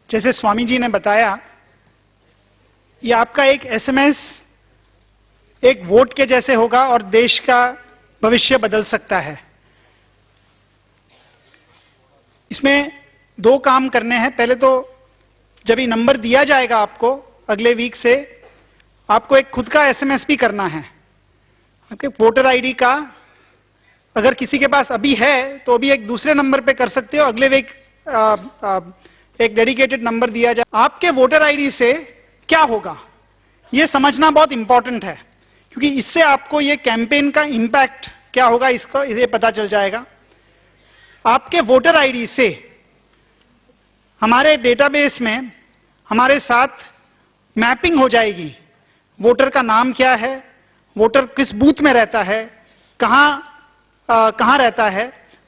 जैसे स्वामी जी ने बताया, ये आपका एक एसएमएस एक वोट के जैसे होगा और देश का भविष्य बदल सकता है। इसमें दो काम करने हैं। पहले तो जब ये नंबर दिया जाएगा आपको अगले वीक से, आपको एक खुद का एसएमएस भी करना है। आपके वोटर आईडी का अगर किसी के पास अभी है तो अभी एक दूसरे नंबर पे कर सकते हो। अगले वीक एक डेडिकेटेड नंबर दिया जाए। आपके वोटर आईडी से क्या होगा यह समझना बहुत इंपॉर्टेंट है, क्योंकि इससे आपको ये कैंपेन का इंपैक्ट क्या होगा इसका इसे पता चल जाएगा। आपके वोटर आईडी से हमारे डेटाबेस में हमारे साथ मैपिंग हो जाएगी। वोटर का नाम क्या है, वोटर किस बूथ में रहता है, कहां रहता है,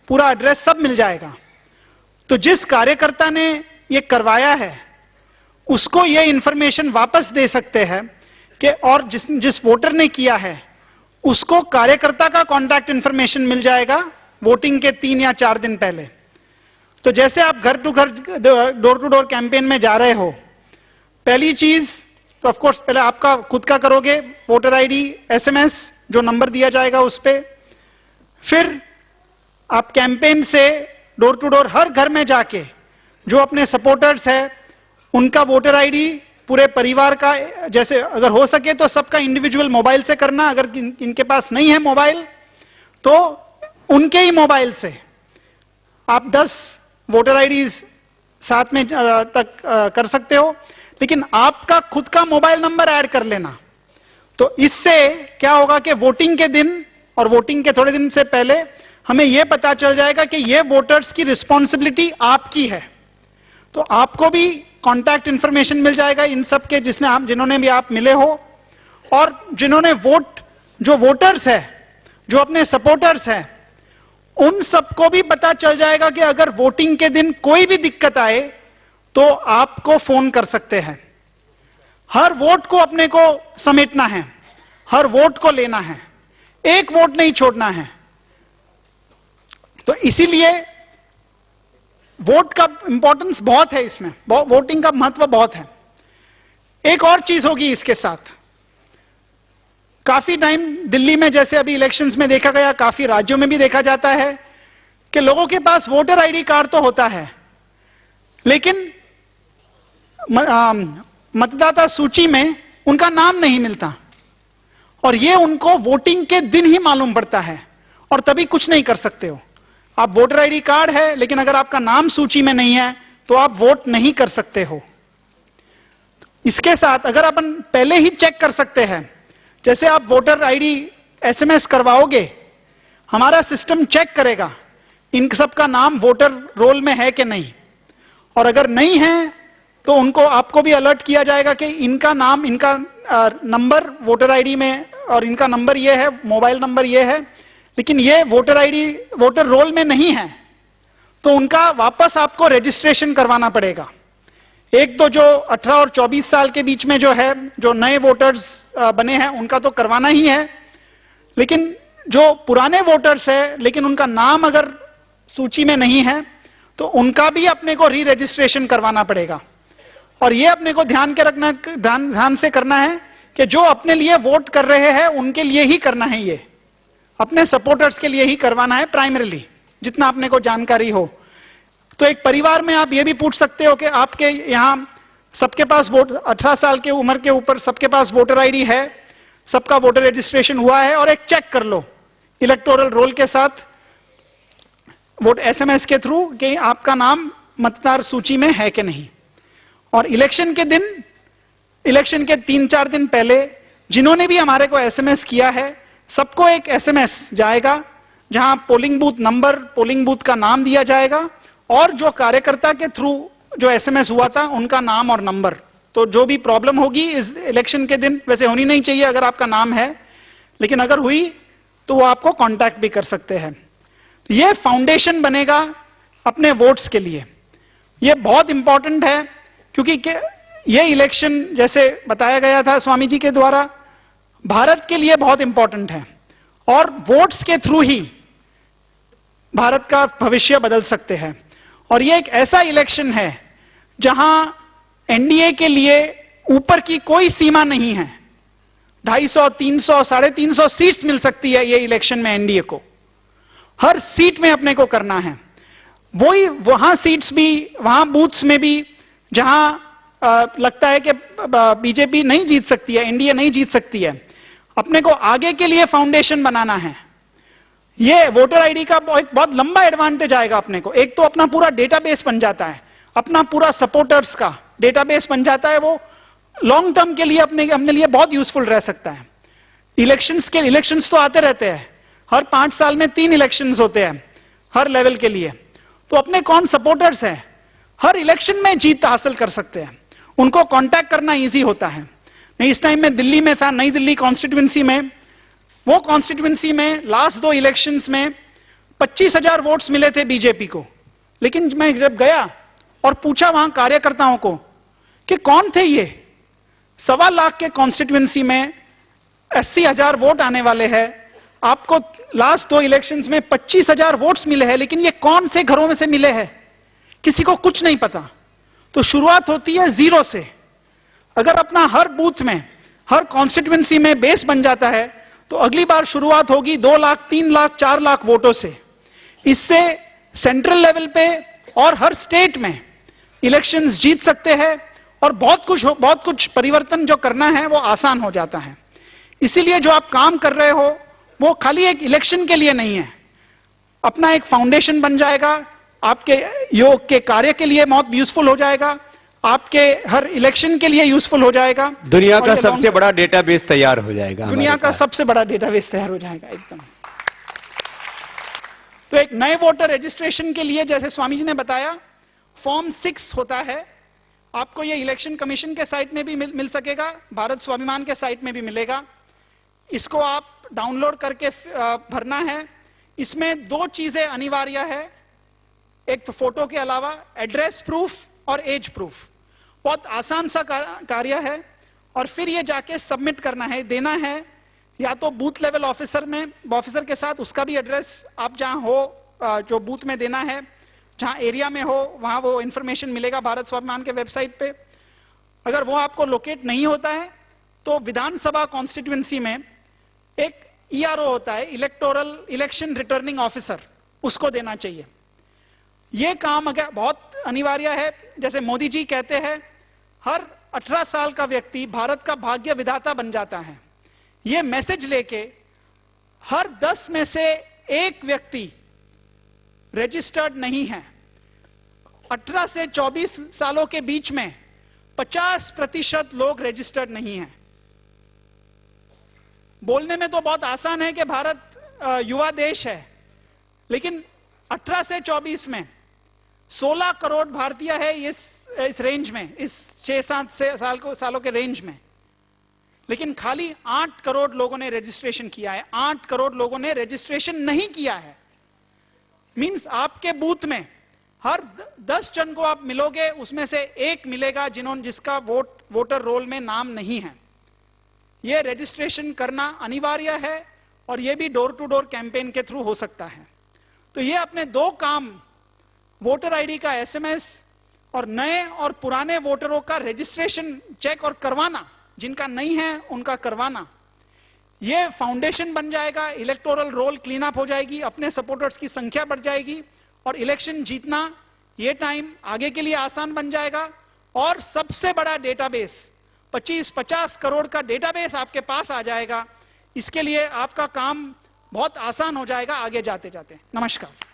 पूरा एड्रेस सब मिल जाएगा। तो जिस कार्यकर्ता ने ये करवाया है उसको ये इंफॉर्मेशन वापस दे सकते हैं कि और जिस वोटर ने किया है उसको कार्यकर्ता का कॉन्टैक्ट इंफॉर्मेशन मिल जाएगा वोटिंग के 3 या 4 दिन पहले। तो जैसे आप घर टू घर डोर टू डोर कैंपेन में जा रहे हो, पहली चीज तो ऑफ कोर्स पहले आपका खुद का करोगे, वोटर आईडी, एसएमएस जो नंबर दिया जाएगा उस पे। फिर आप कैंपेन से डोर टू डोर हर घर में जाके जो अपने सपोर्टर्स है उनका वोटर आईडी पूरे परिवार का, जैसे अगर हो सके तो सबका इंडिविजुअल मोबाइल से करना। अगर इनके पास नहीं है मोबाइल तो उनके ही मोबाइल से आप 10 वोटर आईडी साथ में तक कर सकते हो, लेकिन आपका खुद का मोबाइल नंबर ऐड कर लेना। तो इससे क्या होगा कि वोटिंग के दिन और वोटिंग के थोड़े दिन से पहले हमें यह पता चल जाएगा कि यह वोटर्स की रिस्पॉन्सिबिलिटी आपकी है। तो आपको भी कॉन्टैक्ट इंफॉर्मेशन मिल जाएगा इन सब के जिन्होंने भी आप मिले हो, और जिन्होंने जो वोटर्स है, जो अपने सपोर्टर्स हैं, उन सबको भी पता चल जाएगा कि अगर वोटिंग के दिन कोई भी दिक्कत आए तो आपको फोन कर सकते हैं। हर वोट को अपने को समेटना है, हर वोट को लेना है, एक वोट नहीं छोड़ना है। तो इसीलिए वोट का इंपॉर्टेंस बहुत है, इसमें वोटिंग का महत्व बहुत है। एक और चीज होगी इसके साथ, काफी टाइम दिल्ली में जैसे अभी इलेक्शंस में देखा गया, काफी राज्यों में भी देखा जाता है कि लोगों के पास वोटर आईडी कार्ड तो होता है, लेकिन मतदाता सूची में उनका नाम नहीं मिलता, और यह उनको वोटिंग के दिन ही मालूम पड़ता है, और तभी कुछ नहीं कर सकते हो। आप वोटर आईडी कार्ड है लेकिन अगर आपका नाम सूची में नहीं है तो आप वोट नहीं कर सकते हो। इसके साथ अगर अपन पहले ही चेक कर सकते हैं, जैसे आप वोटर आईडी एसएमएस करवाओगे, हमारा सिस्टम चेक करेगा इन सब का नाम वोटर रोल में है कि नहीं, और अगर नहीं है तो उनको आपको भी अलर्ट किया जाएगा कि इनका नाम, इनका नंबर वोटर आईडी में, और इनका नंबर ये है, मोबाइल नंबर ये है, लेकिन ये वोटर आईडी वोटर रोल में नहीं है, तो उनका वापस आपको रजिस्ट्रेशन करवाना पड़ेगा। एक तो जो 18 और 24 साल के बीच में जो है, जो नए वोटर्स बने हैं, उनका तो करवाना ही है, लेकिन जो पुराने वोटर्स है लेकिन उनका नाम अगर सूची में नहीं है तो उनका भी अपने को री रजिस्ट्रेशन करवाना पड़ेगा। और ये अपने को ध्यान से करना है कि जो अपने लिए वोट कर रहे हैं उनके लिए ही करना है, ये अपने सपोर्टर्स के लिए ही करवाना है प्राइमरीली, जितना अपने को जानकारी हो। तो एक परिवार में आप ये भी पूछ सकते हो कि आपके यहां सबके पास वोट 18 साल के उम्र के ऊपर सबके पास वोटर आईडी है, सबका वोटर रजिस्ट्रेशन हुआ है, और एक चेक कर लो इलेक्टोरल रोल के साथ वोट एसएमएस के थ्रू कि आपका नाम मतदार सूची में है कि नहीं। और इलेक्शन के दिन, इलेक्शन के 3-4 दिन पहले जिन्होंने भी हमारे को एसएमएस किया है, सबको एक एसएमएस जाएगा जहां polling booth number, polling booth का नाम दिया जाएगा, और जो कार्यकर्ता के थ्रू जो एसएमएस हुआ था उनका नाम और नंबर। तो जो भी प्रॉब्लम होगी इस इलेक्शन के दिन, वैसे होनी नहीं चाहिए अगर आपका नाम है, लेकिन अगर हुई तो वो आपको कांटेक्ट भी कर सकते हैं। तो ये फाउंडेशन बनेगा अपने वोट्स के लिए। ये बहुत इंपॉर्टेंट है, क्योंकि ये इलेक्शन जैसे बताया गया था स्वामी जी के द्वारा, भारत के लिए बहुत इंपॉर्टेंट है, और वोट्स के थ्रू ही भारत का भविष्य बदल सकते हैं। और ये एक ऐसा इलेक्शन है जहां एनडीए के लिए ऊपर की कोई सीमा नहीं है। 250, 300, 350 सीट्स मिल सकती है ये इलेक्शन में एनडीए को। हर सीट में अपने को करना है। वही वहां सीट्स भी, वहां बूथ्स में भी जहां लगता है कि बीजेपी नहीं जीत सकती है, एनडीए नहीं जीत सकती है, अपने को आगे के लिए फाउंडेशन बनाना है। ये वोटर आईडी का एक बहुत लंबा एडवांटेज आएगा अपने को। एक तो अपना पूरा डेटाबेस बन जाता है, अपना पूरा सपोर्टर्स का डेटाबेस बन जाता है, वो लॉन्ग टर्म के लिए अपने लिए बहुत यूजफुल रह सकता है। इलेक्शंस तो आते रहते हैं, हर 5 साल में 3 इलेक्शंस होते हैं हर लेवल के लिए। तो अपने कौन सपोर्टर्स हैं, हर इलेक्शन में जीत हासिल कर सकते हैं, उनको कांटेक्ट करना इजी होता है। नहीं, इस टाइम में दिल्ली में था, नई दिल्ली कॉन्स्टिट्यूंसी में, वो कॉन्स्टिट्यूंसी में लास्ट 2 इलेक्शंस में 25,000 वोट्स मिले थे बीजेपी को। लेकिन मैं जब गया और पूछा वहां कार्यकर्ताओं को कि कौन थे ये, 1.25 लाख के कॉन्स्टिट्यूंसी में 80,000 वोट आने वाले हैं, आपको लास्ट 2 इलेक्शंस में 25,000 वोट्स मिले हैं, लेकिन ये कौन से घरों में से मिले हैं, किसी को कुछ नहीं पता। तो शुरुआत होती है जीरो से। अगर अपना हर बूथ में, हर कॉन्स्टिट्यूंसी में बेस बन जाता है, तो अगली बार शुरुआत होगी 2 लाख, 3 लाख, 4 लाख वोटों से। इससे सेंट्रल लेवल पे और हर स्टेट में इलेक्शंस जीत सकते हैं और बहुत कुछ परिवर्तन जो करना है वो आसान हो जाता है। इसीलिए जो आप काम कर रहे हो वो खाली एक इलेक्शन के लिए नहीं है, अपना एक फाउंडेशन बन जाएगा, आपके योग के कार्य के लिए बहुत यूजफुल हो जाएगा, आपके हर इलेक्शन के लिए यूजफुल हो जाएगा। दुनिया का सबसे बड़ा डेटाबेस तैयार हो जाएगा, दुनिया का सबसे बड़ा डेटाबेस तैयार हो जाएगा एकदम। तो एक नए वोटर रजिस्ट्रेशन के लिए, जैसे स्वामी जी ने बताया, फॉर्म 6 होता है। आपको ये इलेक्शन कमीशन के साइट में भी मिल सकेगा, भारत स्वाभिमान के साइट में भी मिलेगा। इसको आप डाउनलोड करके भरना है। इसमें 2 चीजें अनिवार्य है, एक तो फोटो के अलावा एड्रेस प्रूफ और एज प्रूफ। बहुत आसान सा कार्य है, और फिर ये जाके सबमिट करना है, देना है, या तो बूथ लेवल ऑफिसर के साथ, उसका भी एड्रेस आप जहां हो, जो बूथ में देना है, जहां एरिया में हो वहां वो इंफॉर्मेशन मिलेगा भारत स्वाभिमान के वेबसाइट पे। अगर वो आपको लोकेट नहीं होता है तो विधानसभा कॉन्स्टिट्यूएंसी में एक ईआरओ होता है, इलेक्शन रिटर्निंग ऑफिसर, उसको देना चाहिए। ये काम अगर बहुत अनिवार्य है। जैसे मोदी जी कहते हैं, हर 18 साल का व्यक्ति भारत का भाग्य विधाता बन जाता है। ये मैसेज लेके हर 10 में से 1 व्यक्ति रजिस्टर्ड नहीं है। 18 से 24 सालों के बीच में 50% लोग रजिस्टर्ड नहीं हैं। बोलने में तो बहुत आसान है कि भारत युवा देश है, लेकिन 18 से 24 में 16 करोड़ भारतीय है इस रेंज में, इस 6-7 सालों के रेंज में। लेकिन खाली 8 करोड़ लोगों ने रजिस्ट्रेशन किया है। 8 करोड़ लोगों ने रजिस्ट्रेशन नहीं किया है। मींस आपके बूथ में हर 10 जन को आप मिलोगे, उसमें से 1 मिलेगा जिसका वोटर रोल में नाम नहीं है। यह रजिस्ट्रेशन करना अनिवार्य है, और यह भी डोर टू डोर कैंपेन के थ्रू हो सकता है। तो ये अपने 2 काम, वोटर आईडी का एसएमएस और नए और पुराने वोटरों का रजिस्ट्रेशन चेक और करवाना, जिनका नहीं है उनका करवाना, ये फाउंडेशन बन जाएगा। इलेक्टोरल रोल क्लीन अप हो जाएगी, अपने सपोर्टर्स की संख्या बढ़ जाएगी, और इलेक्शन जीतना ये टाइम आगे के लिए आसान बन जाएगा। और सबसे बड़ा डेटाबेस, 25-50 करोड़ का डेटाबेस आपके पास आ जाएगा। इसके लिए आपका काम बहुत आसान हो जाएगा आगे जाते जाते। नमस्कार।